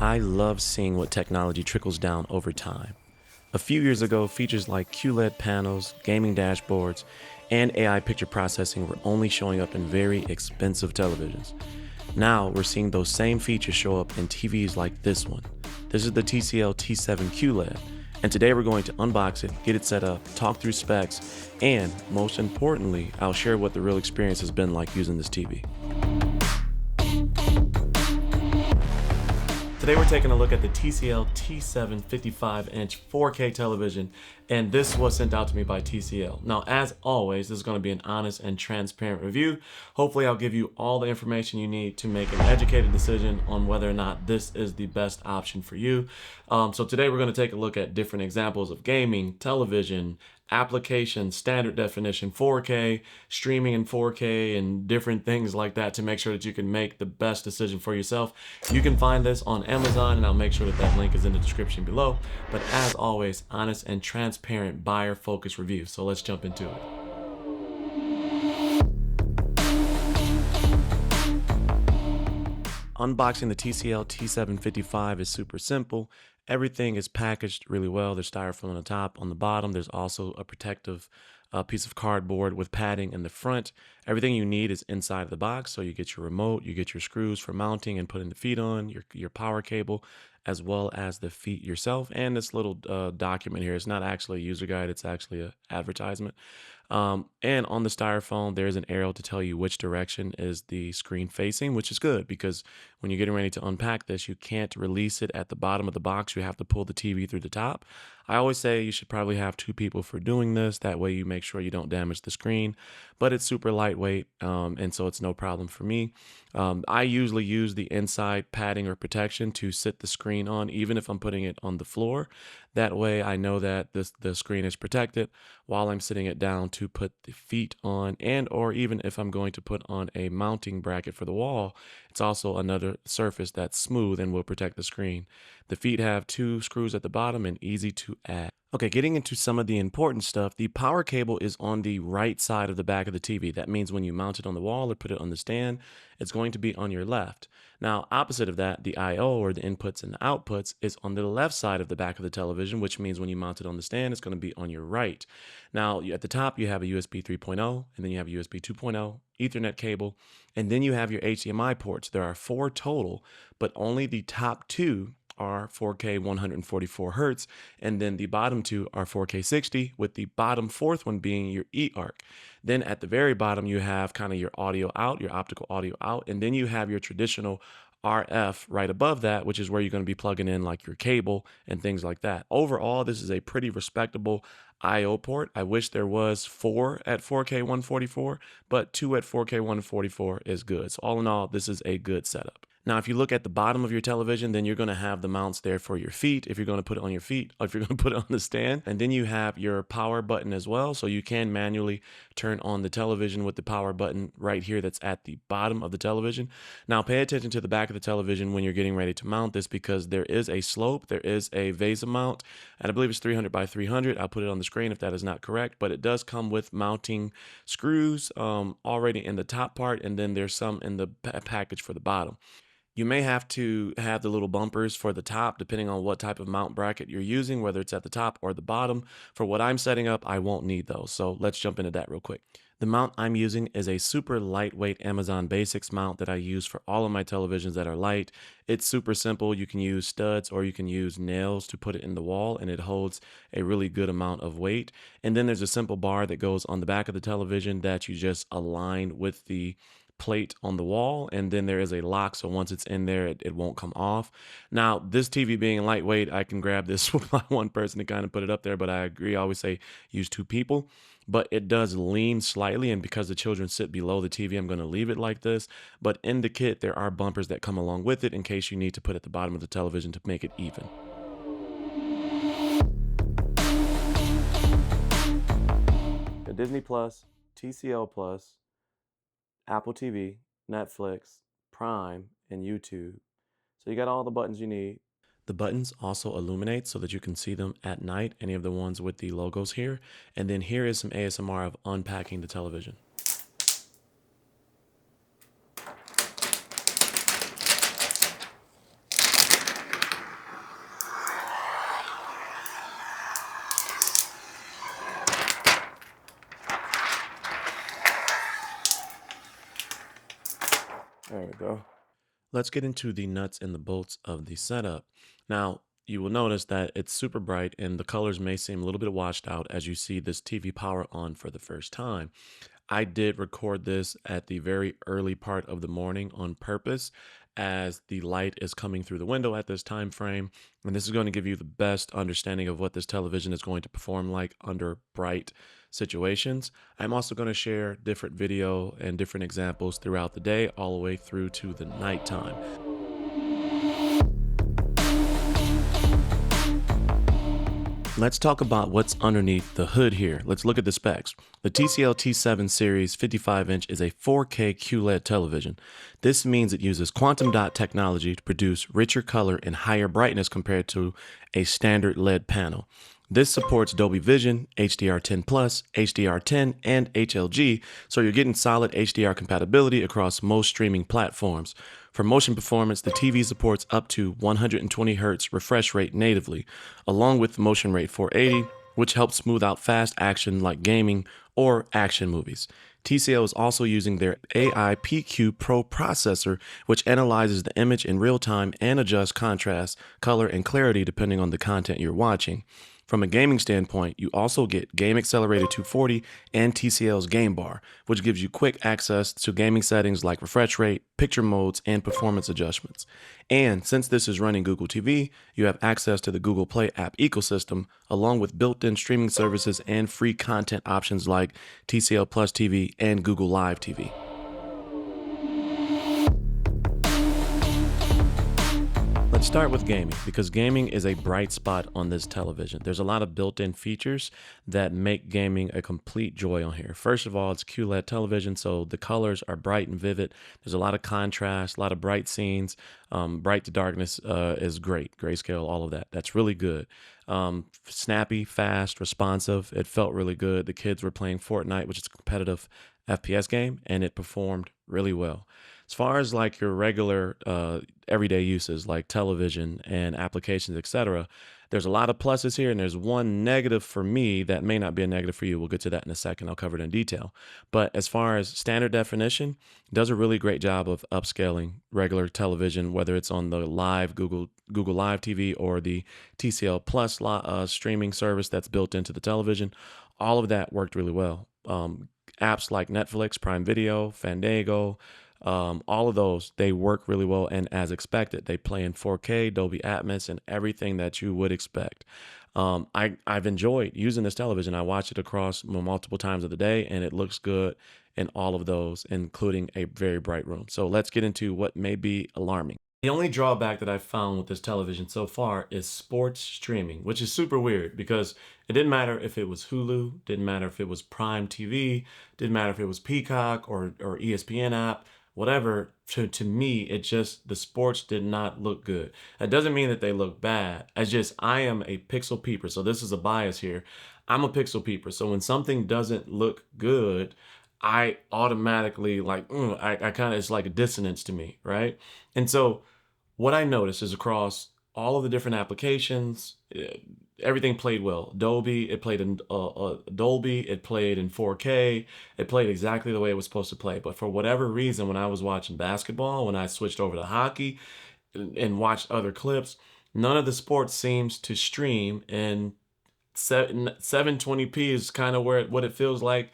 I love seeing what technology trickles down over time. A few years ago, features like QLED panels, gaming dashboards, and AI picture processing were only showing up in very expensive televisions. Now we're seeing those same features show up in TVs like this one. This is the TCL T7 QLED, and today we're going to unbox it, get it set up, talk through specs, and most importantly, I'll share what the real experience has been like using this TV. Today we're taking a look at the TCL T7 55-inch 4K television, and this was sent out to me by TCL. Now, as always, this is going to be an honest and transparent review. Hopefully, I'll give you all the information you need to make an educated decision on whether or not this is the best option for you. So today we're going to take a look at different examples of gaming, television, application, standard definition, 4K, streaming in 4K, and different things like that to make sure that you can make the best decision for yourself. You can find this on Amazon, and I'll make sure that that link is in the description below. But as always, honest and transparent buyer-focused review. So let's jump into it. Unboxing the TCL T755 is super simple. Everything is packaged really well. There's styrofoam on the top. On the bottom, there's also a protective piece of cardboard with padding in the front. Everything you need is inside of the box. So you get your remote, you get your screws for mounting and putting the feet on, your power cable, as well as the feet yourself. And this little document here, it's not actually a user guide, it's actually an advertisement. And on the styrofoam, there's an arrow to tell you which direction is the screen facing, which is good because when you're getting ready to unpack this, you can't release it at the bottom of the box. You have to pull the TV through the top. I always say you should probably have two people for doing this. That way you make sure you don't damage the screen, but it's super lightweight, and so it's no problem for me. I usually use the inside padding or protection to sit the screen on, even if I'm putting it on the floor. That way I know that the screen is protected while I'm sitting it down to put the feet on, and or even if I'm going to put on a mounting bracket for the wall, it's also another surface that's smooth and will protect the screen. The feet have two screws at the bottom and easy to add. Okay, getting into some of the important stuff, the power cable is on the right side of the back of the TV. That means when you mount it on the wall or put it on the stand, it's going to be on your left. Now, opposite of that, the I/O, or the inputs and the outputs, is on the left side of the back of the television, which means when you mount it on the stand, it's going to be on your right. Now, at the top, you have a USB 3.0, and then you have a USB 2.0, Ethernet cable, and then you have your HDMI ports. There are 4 total, but only the top 2 are 4K 144 hertz, and then the bottom 2 are 4K 60, with the bottom 4th one being your eARC. Then at the very bottom, you have kind of your audio out, your optical audio out, and then you have your traditional RF right above that, which is where you're going to be plugging in like your cable and things like that. Overall, this is a pretty respectable I/O port. I wish there was 4 at 4K 144, but 2 at 4K 144 is good. So all in all, this is a good setup. Now, if you look at the bottom of your television, then you're going to have the mounts there for your feet, if you're going to put it on your feet, or if you're going to put it on the stand. And then you have your power button as well. So you can manually turn on the television with the power button right here that's at the bottom of the television. Now, pay attention to the back of the television when you're getting ready to mount this, because there is a slope, there is a VESA mount, and I believe it's 300 by 300. I'll put it on the screen if that is not correct, but it does come with mounting screws already in the top part, and then there's some in the package for the bottom. You may have to have the little bumpers for the top, depending on what type of mount bracket you're using, whether it's at the top or the bottom. For what I'm setting up, I won't need those. So let's jump into that real quick. The mount I'm using is a super lightweight Amazon Basics mount that I use for all of my televisions that are light. It's super simple. You can use studs or you can use nails to put it in the wall, and it holds a really good amount of weight. And then there's a simple bar that goes on the back of the television that you just align with the plate on the wall, and then there is a lock, so once it's in there it won't come off. Now, this TV being lightweight, I can grab this with my one person to kind of put it up there, but I agree, I always say use 2 people. But it does lean slightly, and because the children sit below the TV, I'm going to leave it like this. But in the kit, there are bumpers that come along with it in case you need to put at the bottom of the television to make it even. The Disney Plus, TCL Plus, Apple TV, Netflix, Prime, and YouTube. So you got all the buttons you need. The buttons also illuminate so that you can see them at night, any of the ones with the logos here. And then here is some ASMR of unpacking the television. go. Let's get into the nuts and the bolts of the setup. Now, you will notice that it's super bright and the colors may seem a little bit washed out as you see this TV power on for the first time. I did record this at the very early part of the morning on purpose as the light is coming through the window at this time frame. And this is going to give you the best understanding of what this television is going to perform like under bright situations. I'm also going to share different video and different examples throughout the day, all the way through to the nighttime. Let's talk about what's underneath the hood here. Let's look at the specs. The TCL T7 series 55-inch is a 4K QLED television. This means it uses quantum dot technology to produce richer color and higher brightness compared to a standard LED panel. This supports Dolby Vision, HDR10 Plus, HDR10, and HLG, so you're getting solid HDR compatibility across most streaming platforms. For motion performance, the TV supports up to 120 Hz refresh rate natively, along with motion rate 480, which helps smooth out fast action like gaming or action movies. TCL is also using their AI PQ Pro processor, which analyzes the image in real time and adjusts contrast, color, and clarity depending on the content you're watching. From a gaming standpoint, you also get Game Accelerator 240 and TCL's Game Bar, which gives you quick access to gaming settings like refresh rate, picture modes, and performance adjustments. And since this is running Google TV, you have access to the Google Play app ecosystem, along with built-in streaming services and free content options like TCL Plus TV and Google Live TV. Let's start with gaming because gaming is a bright spot on this television. There's a lot of built-in features that make gaming a complete joy on here. First of all, it's QLED television, so the colors are bright and vivid. There's a lot of contrast, a lot of bright scenes. Bright to darkness is great. Grayscale, all of that. That's really good. Snappy, fast, responsive. It felt really good. The kids were playing Fortnite, which is a competitive FPS game, and it performed really well. As far as like your regular everyday uses like television and applications, etc., there's a lot of pluses here, and there's one negative for me that may not be a negative for you. We'll get to that in a second. I'll cover it in detail. But as far as standard definition, it does a really great job of upscaling regular television, whether it's on the live Google Live TV or the TCL Plus streaming service that's built into the television. All of that worked really well. Apps like Netflix, Prime Video, Fandango, all of those, they work really well. And as expected, they play in 4K, Dolby Atmos, and everything that you would expect. I've enjoyed using this television. I watch it across multiple times of the day, and it looks good in all of those, including a very bright room. So let's get into what may be alarming. The only drawback that I've found with this television so far is sports streaming, which is super weird because it didn't matter if it was Hulu, didn't matter if it was Prime TV, didn't matter if it was Peacock or ESPN app, whatever. To me, it just, the sports did not look good. That doesn't mean that they look bad. I am a pixel peeper, so this is a bias here. I'm a pixel peeper, so when something doesn't look good, I automatically like, I kind of, it's like a dissonance to me, right? And so what I noticed is across all of the different applications, everything played well. Dolby, it played in Dolby, it played in 4K, it played exactly the way it was supposed to play. But for whatever reason, when I was watching basketball, when I switched over to hockey and watched other clips, none of the sports seems to stream in 720p is kind of what it feels like,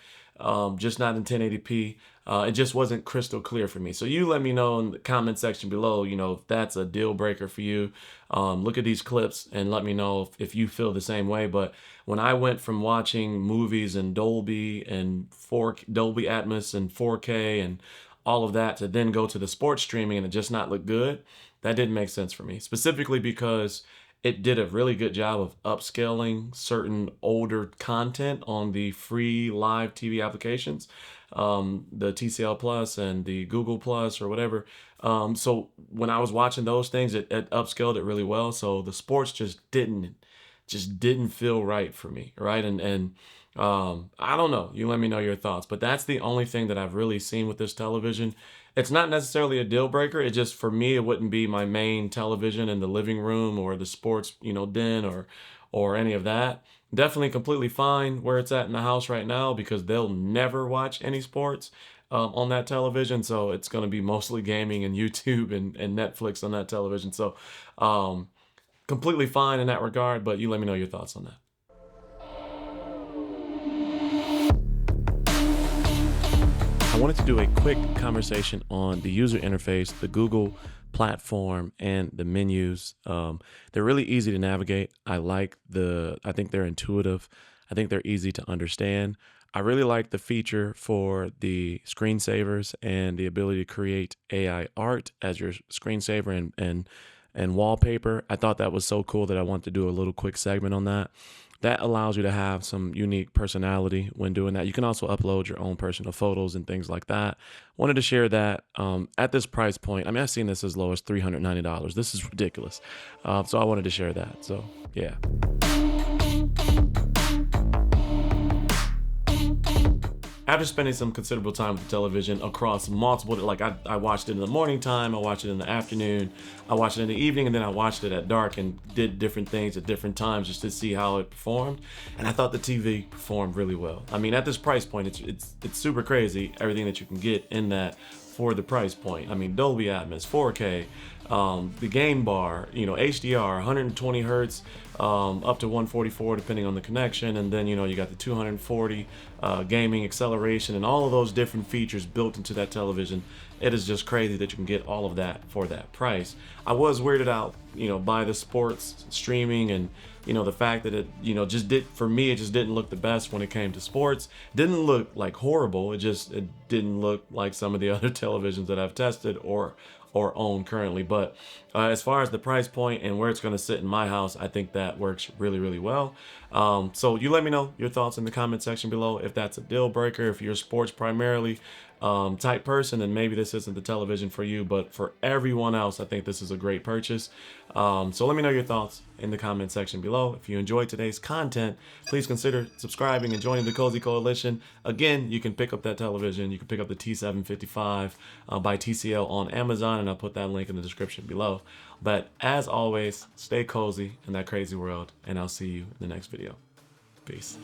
just not in 1080p. It just wasn't crystal clear for me. So you let me know in the comment section below, if that's a deal breaker for you. Look at these clips and let me know if you feel the same way. But when I went from watching movies in Dolby and Dolby Atmos and 4K and all of that to then go to the sports streaming and it just not look good, that didn't make sense for me. Specifically because it did a really good job of upscaling certain older content on the free live TV applications, the TCL Plus and the Google Plus or whatever. So when I was watching those things, it upscaled it really well. So the sports just didn't feel right for me, right? And I don't know. You let me know your thoughts, but that's the only thing that I've really seen with this television. It's not necessarily a deal breaker. It just, for me, it wouldn't be my main television in the living room or the sports, den or any of that. Definitely completely fine where it's at in the house right now because they'll never watch any sports. on that television. So it's going to be mostly gaming and YouTube and Netflix on that television. So completely fine in that regard, but you let me know your thoughts on that. I wanted to do a quick conversation on the user interface, the Google platform, and the menus. They're really easy to navigate. I think they're intuitive. I think they're easy to understand. I really like the feature for the screensavers and the ability to create AI art as your screensaver and wallpaper. I thought that was so cool that I wanted to do a little quick segment on that. That allows you to have some unique personality when doing that. You can also upload your own personal photos and things like that. Wanted to share that at this price point. I mean, I've seen this as low as $390. This is ridiculous. So I wanted to share that. So yeah. After spending some considerable time with the television across multiple, like I watched it in the morning time, I watched it in the afternoon, I watched it in the evening, and then I watched it at dark and did different things at different times just to see how it performed. And I thought the TV performed really well. I mean, at this price point, it's super crazy, everything that you can get in that for the price point. I mean, Dolby Atmos, 4K, the game bar, HDR, 120 hertz, up to 144 depending on the connection, and then you got the 240 gaming acceleration and all of those different features built into that television. It is just crazy that you can get all of that for that price. I was weirded out, by the sports streaming and the fact that it, for me, it just didn't look the best when it came to sports. Didn't look like horrible. It didn't look like some of the other televisions that I've tested or own currently. But as far as the price point and where it's going to sit in my house, I think that works really, really well. So you let me know your thoughts in the comment section below. If that's a deal breaker, if you're a sports primarily type person, then maybe this isn't the television for you. But for everyone else, I think this is a great purchase. So let me know your thoughts in the comment section below. If you enjoyed today's content, please consider subscribing and joining the Cozy Coalition. Again, you can pick up that television. You can pick up the T755 by TCL on Amazon, and I'll put that link in the description below. But as always, stay cozy in that crazy world, and I'll see you in the next video. Peace.